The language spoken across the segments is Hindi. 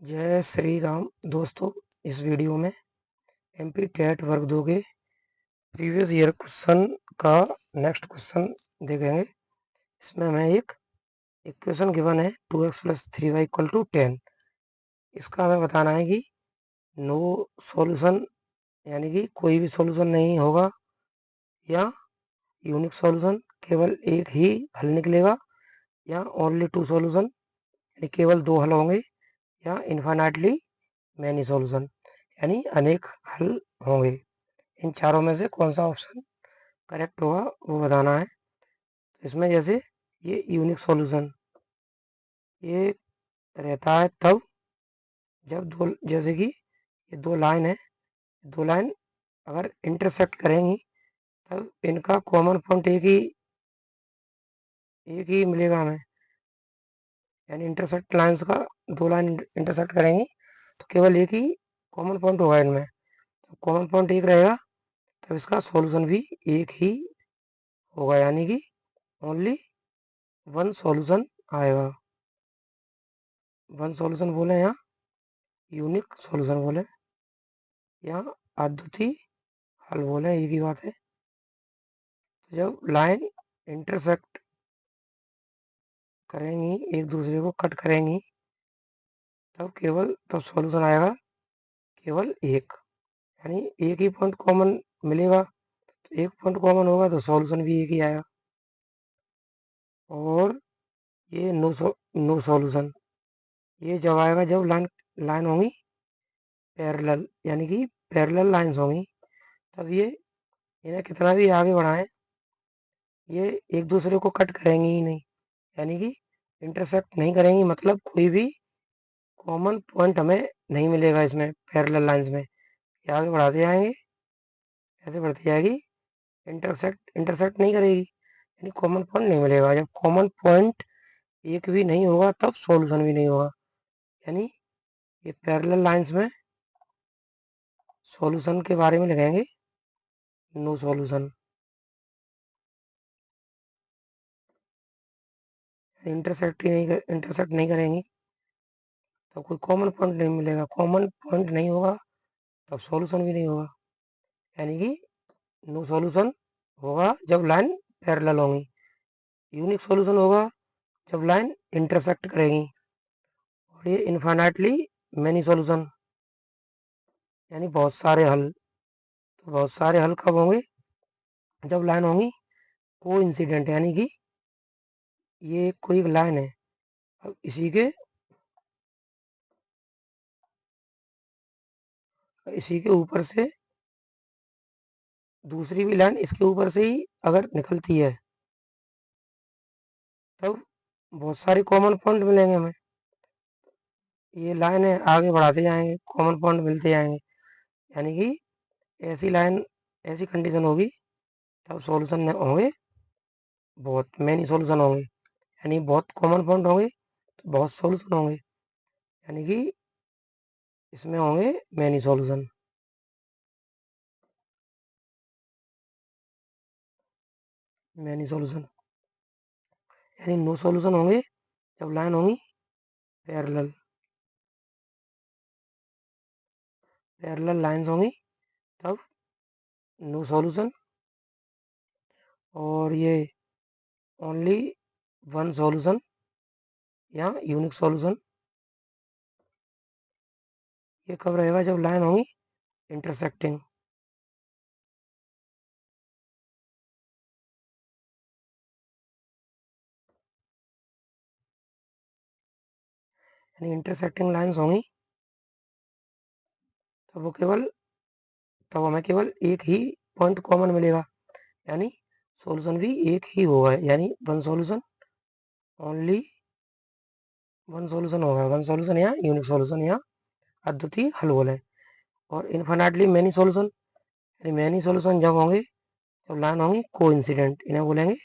जय श्री राम दोस्तों। इस वीडियो में एमपी टेट वर्ग 2 के प्रीवियस ईयर क्वेश्चन का नेक्स्ट क्वेश्चन देखेंगे। इसमें हमें एक इक्वेशन गिवन है 2x plus 3y equal to 10। इसका हमें बताना है कि नो सॉल्यूशन यानी कि कोई भी सॉल्यूशन नहीं होगा या यूनिक सॉल्यूशन केवल एक ही हल निकलेगा या ओनली टू सॉल्यूशन यानी केवल दो हल होंगे या इन्फाइनाइटली मैनी सॉल्यूशन यानी अनेक हल होंगे। इन चारों में से कौन सा ऑप्शन करेक्ट होगा वो बताना है। तो इसमें जैसे ये यूनिक सॉल्यूशन ये रहता है तब जब दो, जैसे कि ये दो लाइन है, दो लाइन अगर इंटरसेक्ट करेंगी तब इनका कॉमन पॉइंट एक ही मिलेगा हमें। यानी इंटरसेक्ट लाइंस का दो लाइन इंटरसेक्ट करेंगी तो केवल एक ही कॉमन पॉइंट होगा इनमें। तो कॉमन पॉइंट एक रहेगा तब इसका सॉल्यूशन भी एक ही होगा यानी कि ओनली वन सॉल्यूशन आएगा। वन सॉल्यूशन बोले यहाँ यूनिक सॉल्यूशन बोले या अद्वितीय हल बोले, एक ही बात है। तो जब लाइन इंटरसेक्ट करेंगी एक दूसरे को कट करेंगी तब सॉल्यूशन आएगा केवल एक, यानी एक ही पॉइंट कॉमन मिलेगा। तो एक पॉइंट कॉमन होगा तो सॉल्यूशन भी एक ही आएगा। और ये नो सॉल्यूशन ये जब आएगा जब लाइन लाइन होंगी पैरेलल, यानी कि पैरेलल लाइंस होंगी तब ये इन्हें कितना भी आगे बढ़ाएं ये एक दूसरे को कट करेंगी ही नहीं, यानी कि इंटरसेक्ट नहीं करेंगी। मतलब कोई भी कॉमन पॉइंट हमें नहीं मिलेगा इसमें पैरेलल लाइंस में। ये आगे बढ़ाते जाएंगे, ऐसे बढ़ती जाएगी, इंटरसेक्ट इंटरसेक्ट नहीं करेगी यानी कॉमन पॉइंट नहीं मिलेगा। जब कॉमन पॉइंट एक भी नहीं होगा तब सॉल्यूशन भी नहीं होगा। यानी ये पैरेलल लाइंस में सॉल्यूशन के बारे में लिखेंगे नो सॉल्यूशन। इंटरसेक्ट नहीं करेंगी तो कोई कॉमन पॉइंट नहीं मिलेगा। कॉमन पॉइंट नहीं होगा तब सॉल्यूशन भी नहीं होगा, यानी कि नो सॉल्यूशन होगा जब लाइन पैरेलल होंगी। यूनिक सॉल्यूशन होगा जब लाइन इंटरसेक्ट करेगी। और ये इन्फाइनाइटली मैनी सॉल्यूशन यानी बहुत सारे हल। तो बहुत सारे हल कब होंगे जब लाइन होंगी को इंसिडेंट, यानी कि ये कोई एक लाइन है, अब इसी के ऊपर से दूसरी भी लाइन इसके ऊपर से ही अगर निकलती है तब बहुत सारे कॉमन पॉइंट मिलेंगे हमें। ये लाइन है आगे बढ़ाते जाएंगे कॉमन पॉइंट मिलते जाएंगे, यानी कि ऐसी लाइन ऐसी कंडीशन होगी तब सॉल्यूशन होंगे बहुत मैनी सॉल्यूशन होंगे, यानी बहुत कॉमन पॉइंट होंगे तो बहुत सॉल्यूशन होंगे, यानी कि इसमें होंगे मैनी सॉल्यूशन। मैनी सॉल्यूशन यानी नो सॉल्यूशन होंगे जब लाइन होंगी पैरेलल पैरेलल लाइंस होंगी तब नो सॉल्यूशन। और ये ओनली वन सॉल्यूशन या यूनिक सॉल्यूशन ये कब रहेगा जब लाइन होंगी इंटरसेक्टिंग। यानी इंटरसेक्टिंग लाइंस होंगी तो वो केवल तब हमें केवल एक ही पॉइंट कॉमन मिलेगा, यानी सॉल्यूशन भी एक ही होगा, यानी one solution only one solution होगा। वन सॉल्यूशन या यूनिक सॉल्यूशन या अद्वितीय हल बोले। और इन्फिनिटली मैनी सॉल्यूशन यानी मैनी सॉल्यूशन जब होंगे जब लाइन होंगी कोइंसिडेंट, इन्हें बोलेंगे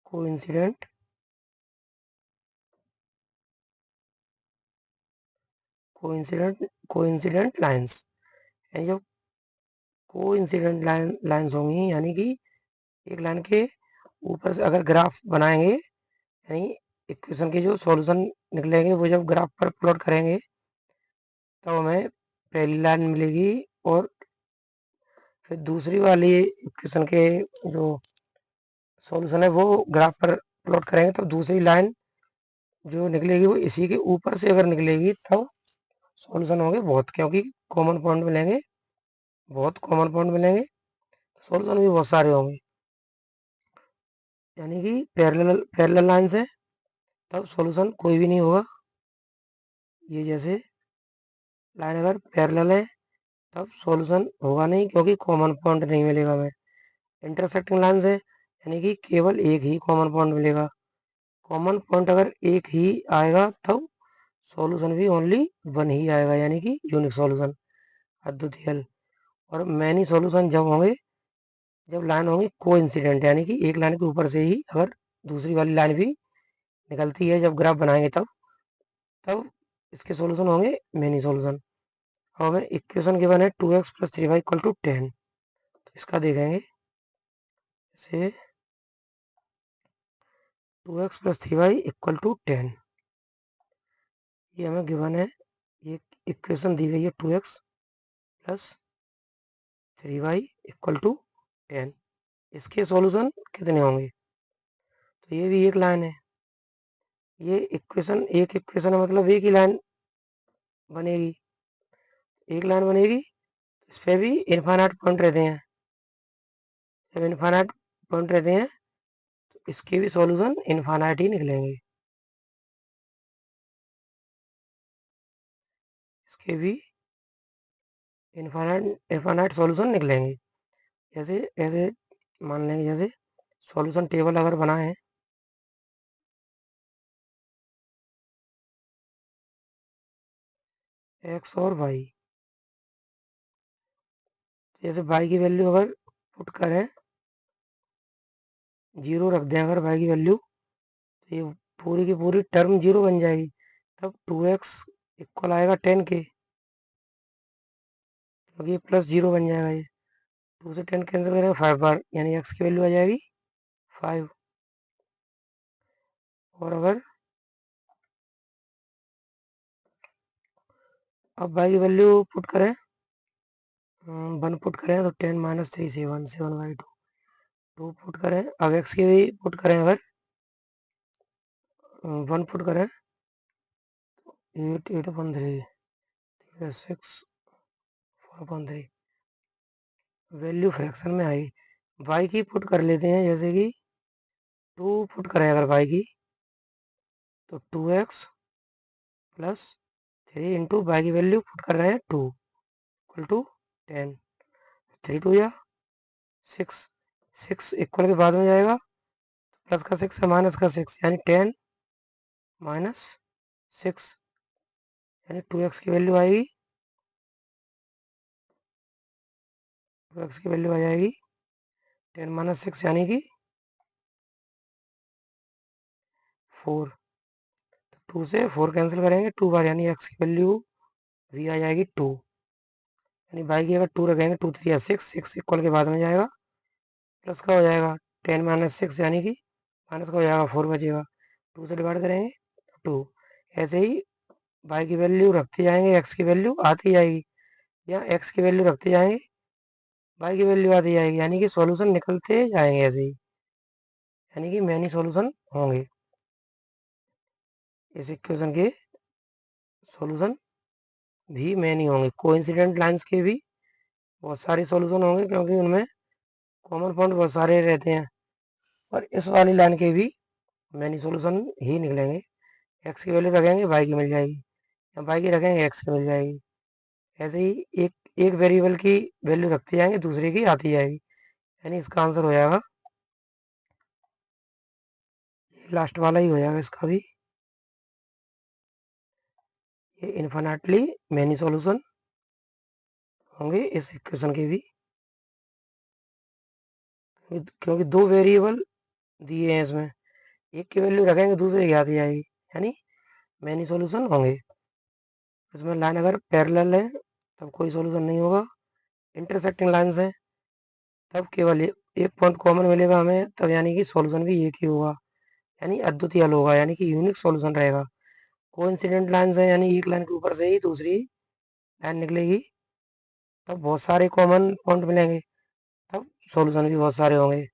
कोइंसिडेंट कोइंसिडेंट लाइंस। यानी जब कोइंसिडेंट लाइंस होंगी यानी कि एक लाइन के ऊपर से अगर ग्राफ बनाएंगे यानी इक्वेशन के जो सॉल्यूशन निकलेंगे वो जब ग्राफ पर प्लॉट करेंगे तो हमें पहली लाइन मिलेगी और फिर दूसरी वाली इक्वेशन के जो सॉल्यूशन है वो ग्राफ पर प्लॉट करेंगे तो दूसरी लाइन जो निकलेगी वो इसी के ऊपर से अगर निकलेगी तब सॉल्यूशन होंगे बहुत, क्योंकि कॉमन पॉइंट मिलेंगे, बहुत कॉमन पॉइंट मिलेंगे, सॉल्यूशन भी बहुत सारे होंगे। यानी कि पैरेलल पैरेलल लाइन से तब सॉल्यूशन कोई भी नहीं होगा। ये जैसे लाइन अगर पैरेलल है तब सॉल्यूशन होगा नहीं, क्योंकि कॉमन पॉइंट नहीं मिलेगा हमें। इंटरसेक्टिंग लाइन से यानी कि केवल एक ही कॉमन पॉइंट मिलेगा। कॉमन पॉइंट अगर एक ही आएगा तब सॉल्यूशन भी ओनली वन ही आएगा, यानी कि यूनिक सॉल्यूशन, अद्वितीय हल। और मैनी सॉल्यूशन जब होंगे जब लाइन होंगी कोइंसिडेंट, यानी कि एक लाइन के ऊपर से ही अगर दूसरी वाली लाइन भी निकलती है जब ग्राफ बनाएंगे तब तब इसके सॉल्यूशन होंगे मैनी सॉल्यूशन। अब हमें इक्वेशन गिवन है 2x + 3y = 10। तो इसका देखेंगे जैसे 2x + 3y = 10, ये हमें गिवन है, ये इक्वेशन दी गई है 2x + 3y = 10। इसके सॉल्यूशन कितने होंगे? तो ये भी एक लाइन है, ये इक्वेशन एक इक्वेशन है, मतलब एक ही लाइन बनेगी, एक लाइन बनेगी। इस पर भी इनफाइनाइट पॉइंट रहते हैं, जब इनफाइनाइट पॉइंट रहते हैं तो इसके भी सॉल्यूशन इनफाइनाइट ही निकलेंगे, इसके भी इनफाइनाइट सॉल्यूशन निकलेंगे। जैसे ऐसे मान लेंगे, जैसे सॉल्यूशन टेबल अगर बनाए हैं एक्स और वाई, जैसे वाई की वैल्यू अगर पुट करें 0 रख दें अगर वाई की वैल्यू, तो ये पूरी की पूरी टर्म 0 बन जाएगी। तब 2x इक्वल आएगा 10 के, क्योंकि ये +0 बन जाएगा। ये 2 से 10 कैंसिल करेंगे 5 बार, यानी x की वैल्यू आ जाएगी 5। और अगर अब y की वैल्यू पुट करें 1 पुट करें तो 10 - 3 7 7/2, 2 पुट करें, अब x की भी पुट करें अगर 1 पुट करें 8 8/3 6 4/3, वैल्यू फ्रैक्शन में आई। y की पुट कर लेते हैं, जैसे कि 2 पुट करें अगर y की तो 2x + 3 इंटू y की वैल्यू पुट कर रहे हैं 2 = 10, 3 2 या 6, 6 इक्वल के बाद में जाएगा, प्लस का 6 है माइनस का 6, यानी 10 - 6, यानी 2x की वैल्यू आएगी, 2x की वैल्यू आ जाएगी 10 - 6 यानी कि 4। 2 से 4 कैंसिल करेंगे 2 बार, यानी x की वैल्यू भी आ जाएगी 2, यानी y की अगर 2 रखेंगे 2 3 या 6, 6 इक्वल के बाद में जाएगा, प्लस का हो जाएगा 10 - 6 यानी कि माइनस का हो जाएगा 4 बचेगा, 2 से डिवाइड करेंगे 2। ऐसे ही y की वैल्यू रखते जाएंगे, x की वैल्यू आती जाएगी, या x की वैल्यू रखते जाएंगे y की वैल्यू आती जाएगी, यानी कि सॉल्यूशन निकलते जाएंगे ऐसे ही, यानी कि मैनी सॉल्यूशन होंगे। इस इक्वेशन के सॉल्यूशन भी मैनी होंगे। कोइंसिडेंट लाइंस के भी बहुत सारे सॉल्यूशन होंगे, क्योंकि उनमें कॉमन पॉइंट बहुत सारे रहते हैं। और इस वाली लाइन के भी मैनी सॉल्यूशन ही निकलेंगे। एक्स की वैल्यू रखेंगे वाई की मिल जाएगी, या वाई की रखेंगे एक्स की मिल जाएगी। ऐसे ही एक एक वेरिएबल की वैल्यू रखते जाएंगे, दूसरे की आती जाएगी, यानी इसका आंसर हो जाएगा, लास्ट वाला ही हो जाएगा इसका भी, ये इन्फिनिटली मैनी सॉल्यूशन होंगे इस इक्वेशन के भी, क्योंकि दो वेरिएबल दिए हैं इसमें, एक की वैल्यू रखेंगे दूसरे की आती जाएगी, यानी मैनी सॉल्यूशन होंगे। इसमें लाइन अगर पैरेलल है तब कोई सॉल्यूशन नहीं होगा, इंटरसेक्टिंग लाइन्स है तब केवल एक पॉइंट कॉमन मिलेगा हमें, तब यानी कि सॉल्यूशन भी एक ही होगा। यानी अद्वितीय हल होगा, यानी कि यूनिक सॉल्यूशन रहेगा। कोइंसिडेंट लाइन्स है, यानी एक लाइन के ऊपर से ही दूसरी लाइन निकलेगी, तब बहुत सारे कॉमन पॉइंट मिलेंगे, तब सॉल्यूशन भी बहुत सारे होंगे।